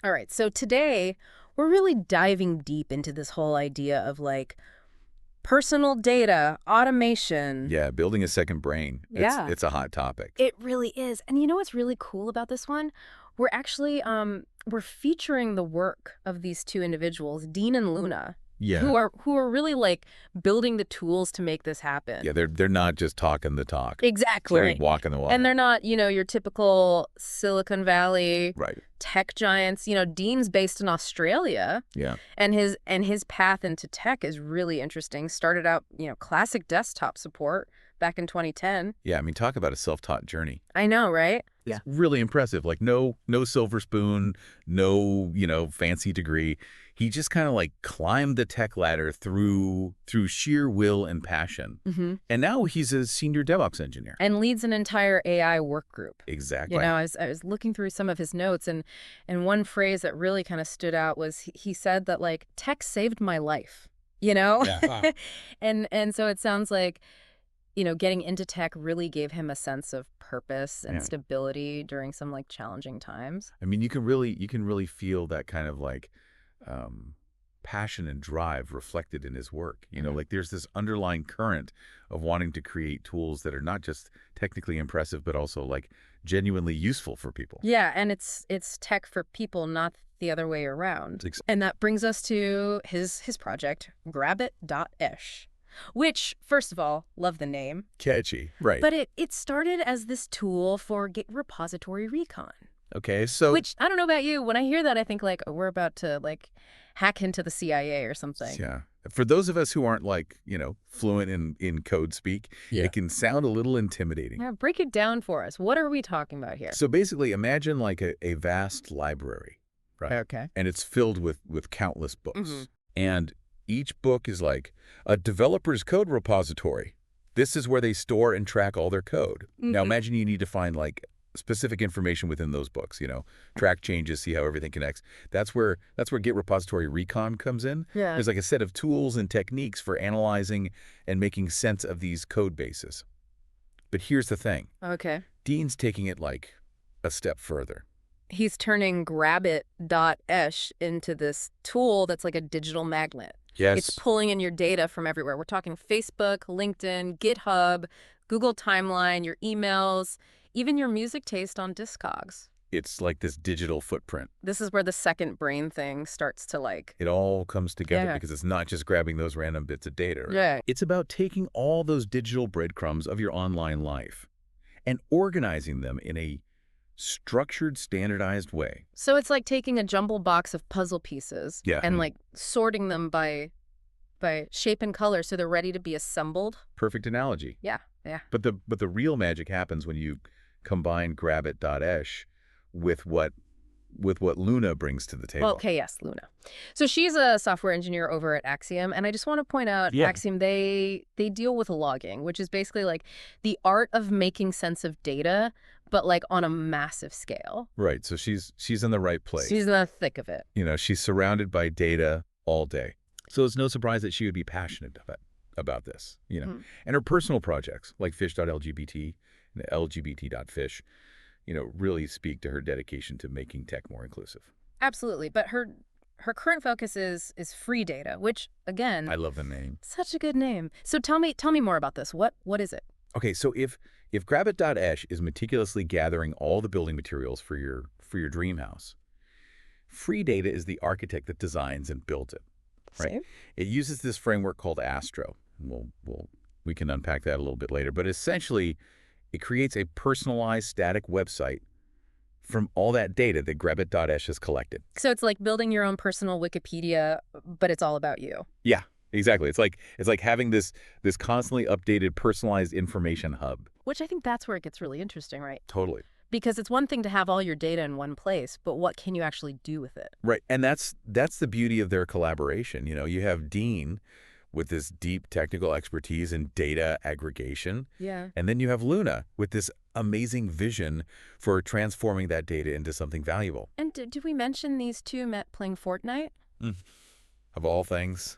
All right, so today we're really diving deep into this whole idea of like personal data, automation. Yeah, building a second brain. Yeah. It's a hot topic. It really is. And you know what's really cool about this one? We're actually we're featuring the work of these two individuals, Dean and Luna, Yeah. who are really like building the tools to make this happen. Yeah, they're not just talking the talk. Exactly. They're walking the walk. And they're not, your typical Silicon Valley Right. tech giants. Dean's based in Australia. Yeah. And his path into tech is really interesting. Started out, classic desktop support back in 2010. Yeah, I mean, talk about a self-taught journey. I know, right? It's really impressive. Like no silver spoon, no, fancy degree. He just kind of like climbed the tech ladder through sheer will and passion. Mm-hmm. And now he's a senior DevOps engineer. And leads an entire AI work group. Exactly. I was looking through some of his notes, and one phrase that really kind of stood out was he said that like tech saved my life. Yeah. Wow. and so it sounds like getting into tech really gave him a sense of purpose and stability during some like challenging times. I mean, you can really feel that kind of like passion and drive reflected in his work. Like there's this underlying current of wanting to create tools that are not just technically impressive, but also like genuinely useful for people. Yeah, and it's tech for people, not the other way around. And that brings us to his project, grabit.sh. Which, first of all, love the name. Catchy, right. But it started as this tool for Git repository recon. Okay, so... Which, I don't know about you, when I hear that, I think, like, oh, we're about to, like, hack into the CIA or something. Yeah. For those of us who aren't, like, fluent in code speak, it can sound a little intimidating. Yeah, break it down for us. What are we talking about here? So basically, imagine, like, a vast library, right? Okay. And it's filled with countless books. Mm-hmm. And each book is like a developer's code repository. This is where they store and track all their code. Mm-hmm. Now imagine you need to find like specific information within those books, track changes, see how everything connects. That's where Git repository recon comes in. Yeah. There's like a set of tools and techniques for analyzing and making sense of these code bases. But here's the thing. Okay. Dean's taking it like a step further. He's turning grabit.sh into this tool that's like a digital magnet. Yes. It's pulling in your data from everywhere. We're talking Facebook, LinkedIn, GitHub, Google Timeline, your emails, even your music taste on Discogs. It's like this digital footprint. This is where the second brain thing starts to like... It all comes together because it's not just grabbing those random bits of data. Right? Yeah. It's about taking all those digital breadcrumbs of your online life and organizing them in a structured, standardized way. So it's like taking a jumbled box of puzzle pieces and like sorting them by shape and color so they're ready to be assembled. Perfect analogy. Yeah, yeah. But the real magic happens when you combine grabit.sh with what Luna brings to the table. Well, okay, yes, Luna. So she's a software engineer over at Axiom, and I just want to point out, Axiom, they deal with logging, which is basically like the art of making sense of data, but like on a massive scale. Right. So she's in the right place. She's in the thick of it. She's surrounded by data all day. So it's no surprise that she would be passionate about this, And her personal projects like fish.lgbt and lgbt.fish, really speak to her dedication to making tech more inclusive. Absolutely. But her current focus is free data, which again, I love the name. Such a good name. So tell me more about this. What is it? Okay, so if grabit.sh is meticulously gathering all the building materials for your dream house, free data is the architect that designs and builds it. Right? Same. It uses this framework called Astro. We can unpack that a little bit later, but essentially it creates a personalized static website from all that data that grabit.sh has collected. So it's like building your own personal Wikipedia, but it's all about you. Yeah, exactly. It's like having this constantly updated personalized information hub. Which I think that's where it gets really interesting, right? Totally. Because it's one thing to have all your data in one place, but what can you actually do with it? Right. And that's the beauty of their collaboration. You have Dean with this deep technical expertise in data aggregation. Yeah. And then you have Luna with this amazing vision for transforming that data into something valuable. And did we mention these two met playing Fortnite? Of all things.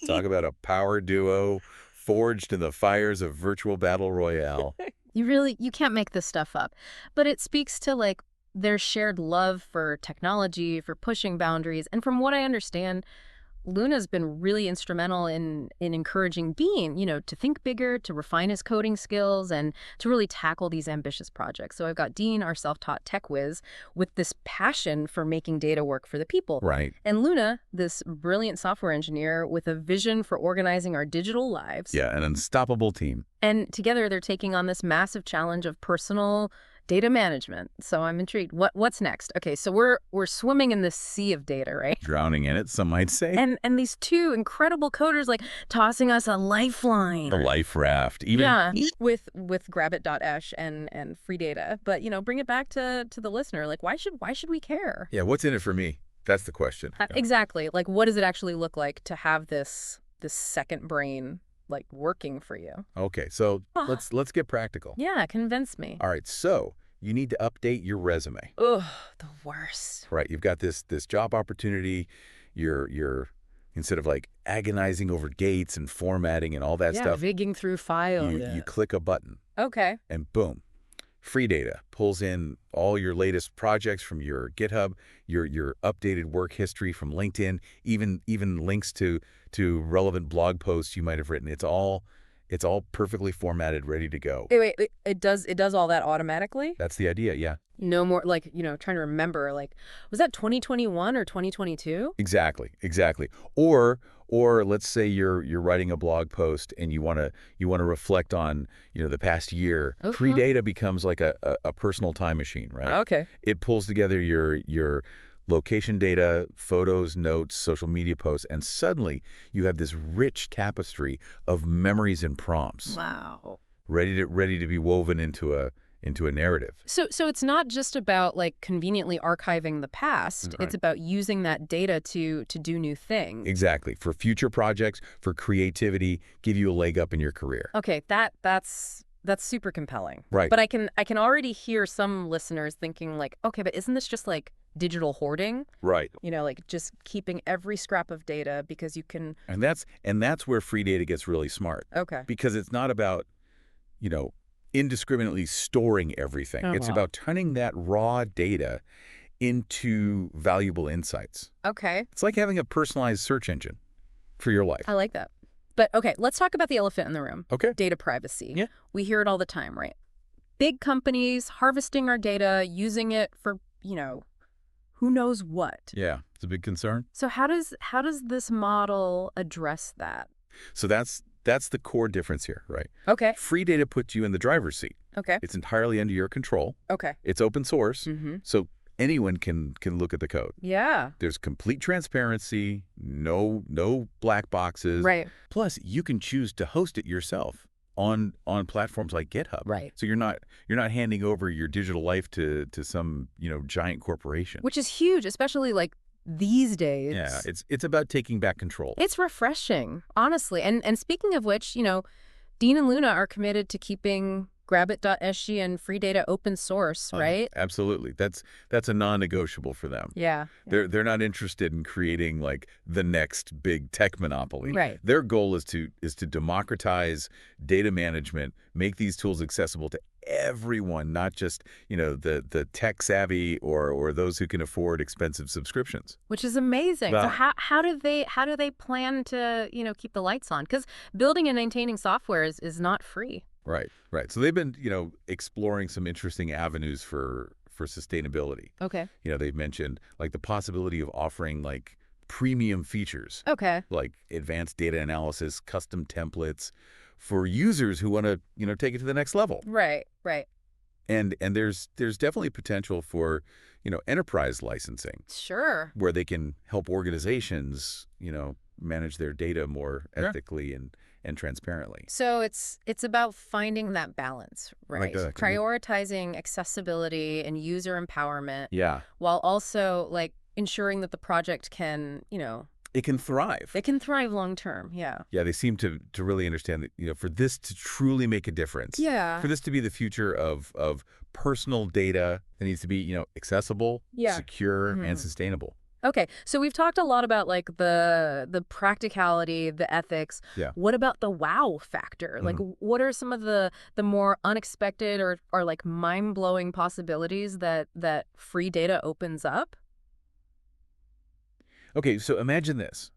Talk about a power duo forged in the fires of virtual battle royale. You can't make this stuff up. But it speaks to like their shared love for technology, for pushing boundaries. And from what I understand, Luna's been really instrumental in encouraging Dean, to think bigger, to refine his coding skills, and to really tackle these ambitious projects. So I've got Dean, our self-taught tech whiz, with this passion for making data work for the people. Right. And Luna, this brilliant software engineer with a vision for organizing our digital lives. Yeah, an unstoppable team. And together they're taking on this massive challenge of personal data management. So I'm intrigued. What's next? Okay, so we're swimming in this sea of data, right? Drowning in it, some might say. And these two incredible coders like tossing us a lifeline. The life raft. Even yeah, with grabit.sh and free data. But bring it back to the listener. Like why should we care? Yeah, what's in it for me? That's the question. Exactly. Like what does it actually look like to have this second brain like working for you? Okay, so let's get practical. Yeah, convince me. All right, so you need to update your resume. Ugh, the worst. Right, you've got this job opportunity. You're instead of like agonizing over dates and formatting and all that stuff, digging through files. you click a button. Okay. And boom, free data pulls in all your latest projects from your GitHub, your updated work history from LinkedIn, even links to relevant blog posts you might have written. It's all perfectly formatted, ready to go. Wait, it does all that automatically? That's the idea, yeah. No more like, trying to remember, like, was that 2021 or 2022? Exactly. Or let's say you're writing a blog post and you want to reflect on, the past year. Okay. Free data becomes like a personal time machine, right? Okay. It pulls together your location data, photos, notes, social media posts, and suddenly you have this rich tapestry of memories and prompts. Wow. Ready to be woven into a narrative. So it's not just about like conveniently archiving the past. Right. It's about using that data to do new things. Exactly. For future projects, for creativity, give you a leg up in your career. Okay, that's super compelling. Right. But I can already hear some listeners thinking like, okay, but isn't this just like digital hoarding? Right. Like just keeping every scrap of data because you can. And that's where free data gets really smart. Okay. Because it's not about, indiscriminately storing everything. Oh, It's wow. about turning that raw data into valuable insights. Okay. It's like having a personalized search engine for your life. I like that. But okay, let's talk about the elephant in the room. Okay. Data privacy. Yeah. We hear it all the time, right? Big companies harvesting our data, using it for, who knows what. Yeah, it's a big concern. So how does this model address that? So that's the core difference here, right? Okay. Free data puts you in the driver's seat. Okay. It's entirely under your control. Okay. It's open source, Mm-hmm. so anyone can look at the code. Yeah. There's complete transparency, no black boxes. Right. Plus, you can choose to host it yourself on platforms like GitHub. Right. So you're not handing over your digital life to some, giant corporation. Which is huge, especially like these days. Yeah, it's about taking back control. It's refreshing, honestly. And speaking of which, Dean and Luna are committed to keeping grabit.sh and free data open source, right? Absolutely. That's a non-negotiable for them. Yeah. They're not interested in creating like the next big tech monopoly. Right. Their goal is to democratize data management, make these tools accessible to everyone, not just, the tech savvy or those who can afford expensive subscriptions. Which is amazing. Well, so how do they plan to, keep the lights on? Because building and maintaining software is not free. Right. So they've been, exploring some interesting avenues for sustainability. Okay. They've mentioned like the possibility of offering like premium features. Okay. Like advanced data analysis, custom templates for users who want to, take it to the next level. Right. And there's definitely potential for, enterprise licensing. Sure. Where they can help organizations, manage their data more ethically and transparently. So it's about finding that balance, right? Like prioritizing accessibility and user empowerment. Yeah. While also like ensuring that the project can, It can thrive. it can thrive long term. Yeah. Yeah, they seem to really understand that, for this to truly make a difference. Yeah. For this to be the future of personal data, it needs to be, accessible, Yeah. secure, and sustainable. Okay, so we've talked a lot about like the practicality, the ethics. Yeah. What about the wow factor? Like, what are some of the more unexpected or like mind-blowing possibilities that free data opens up? Okay, so imagine this.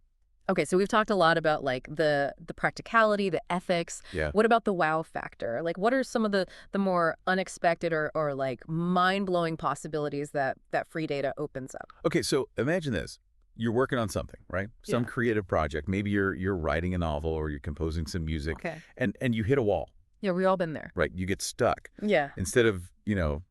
Okay, so we've talked a lot about like the practicality, the ethics. Yeah. What about the wow factor? Like, what are some of the more unexpected or like mind-blowing possibilities that free data opens up? Okay, so imagine this. You're working on something, right? Some Yeah. creative project. Maybe you're writing a novel or you're composing some music, Okay. and you hit a wall, Yeah, we all been there. right? You get stuck. Yeah. Instead of,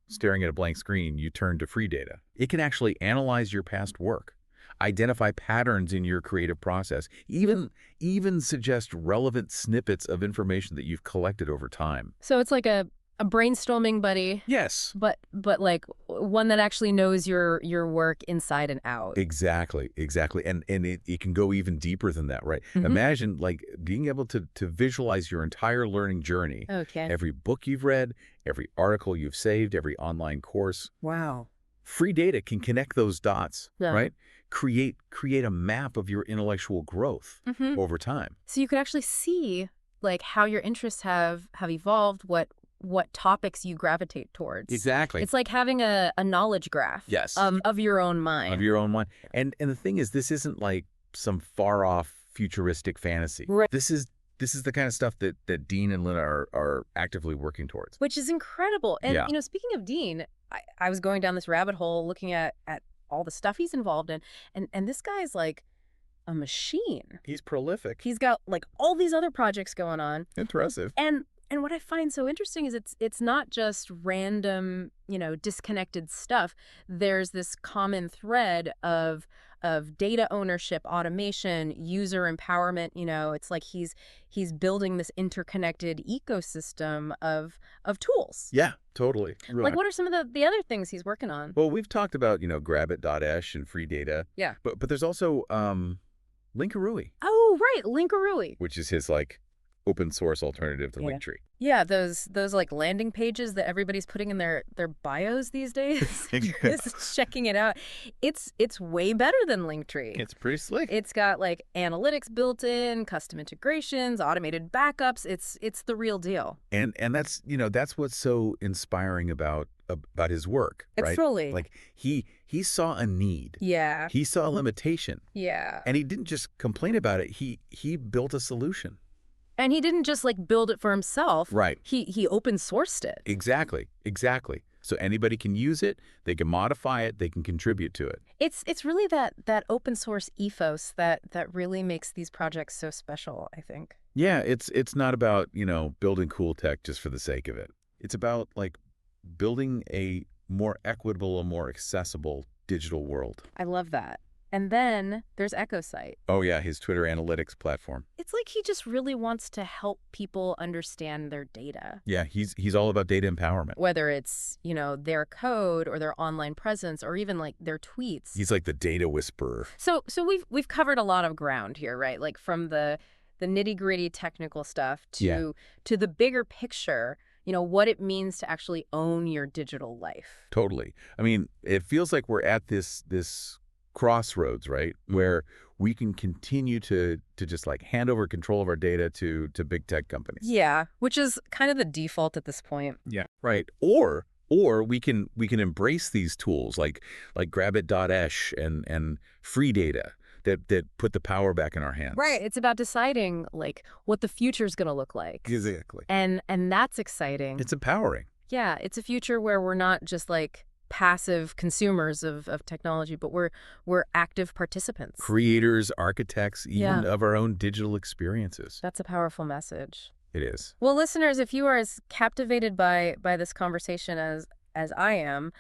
staring at a blank screen, you turn to free data. It can actually analyze your past work, identify patterns in your creative process, even suggest relevant snippets of information that you've collected over time. So it's like a brainstorming buddy, Yes. but like one that actually knows your work inside and out. Exactly, exactly. And it can go even deeper than that, right? Hmm. Imagine like being able to visualize your entire learning journey, Okay. every book you've read, every article you've saved, every online course. Wow. Free data can connect those dots, Yeah. right? Create a map of your intellectual growth Hmm. over time. So you could actually see like how your interests have evolved, what topics you gravitate towards. Exactly. It's like having a knowledge graph. Yes. Of your own mind. Of your own mind. And the thing is, this isn't like some far off futuristic fantasy. Right. This is the kind of stuff that Dean and Luna are actively working towards. Which is incredible. And Yeah. speaking of Dean, I was going down this rabbit hole looking at all the stuff he's involved in, and this guy's like a machine. He's prolific. He's got like all these other projects going on. Impressive. And what I find so interesting is it's not just random, disconnected stuff. There's this common thread of data ownership, automation, user empowerment. It's like he's building this interconnected ecosystem of tools. Yeah, totally. Right. Like, what are some of the other things he's working on? Well, we've talked about, grabit.sh and free data. Yeah. But there's also Linkarui, Oh, right, Linkarui. which is his like open source alternative to Yeah. Linktree. Yeah, those like landing pages that everybody's putting in their bios these days. Just checking it out. It's way better than Linktree. It's pretty slick. It's got like analytics built in, custom integrations, automated backups. It's the real deal. And that's that's what's so inspiring about his work, It's right? truly. Like he saw a need. Yeah. He saw a limitation. Yeah. And he didn't just complain about it. He built a solution. And he didn't just like build it for himself. Right. He open sourced it. Exactly. Exactly. So anybody can use it, they can modify it, they can contribute to it. It's really that open source ethos that really makes these projects so special, I think. Yeah, it's not about, building cool tech just for the sake of it. It's about like building a more equitable and more accessible digital world. I love that. And then there's EchoSight. Oh yeah, his Twitter analytics platform. It's like he just really wants to help people understand their data. Yeah, he's all about data empowerment. Whether it's, their code or their online presence or even like their tweets. He's like the data whisperer. So we've covered a lot of ground here, right? Like from the nitty-gritty technical stuff to the bigger picture, what it means to actually own your digital life. Totally. I mean, it feels like we're at this crossroads, right? Where we can continue to just like hand over control of our data to big tech companies. Yeah, which is kind of the default at this point. Yeah. Right. Or we can embrace these tools like grabit.sh and free data that put the power back in our hands. Right. It's about deciding like what the future is going to look like. Exactly. And that's exciting. It's empowering. Yeah, it's a future where we're not just like passive consumers of technology, but we're active participants. Creators, architects, even of our own digital experiences. That's a powerful message. It is. Well, listeners, if you are as captivated by this conversation as I am,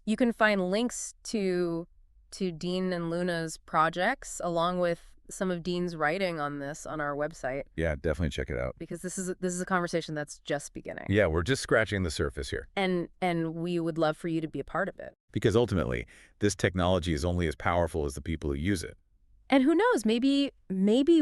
you can find links to Dean and Luna's projects along with some of Dean's writing on this on our website. Yeah, definitely check it out. Because this is a conversation that's just beginning. Yeah, we're just scratching the surface here. And we would love for you to be a part of it. Because ultimately, this technology is only as powerful as the people who use it. And who knows, maybe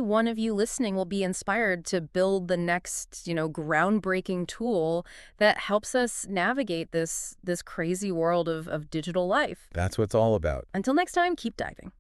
one of you listening will be inspired to build the next, groundbreaking tool that helps us navigate this crazy world of digital life. That's what it's all about. Until next time, keep diving.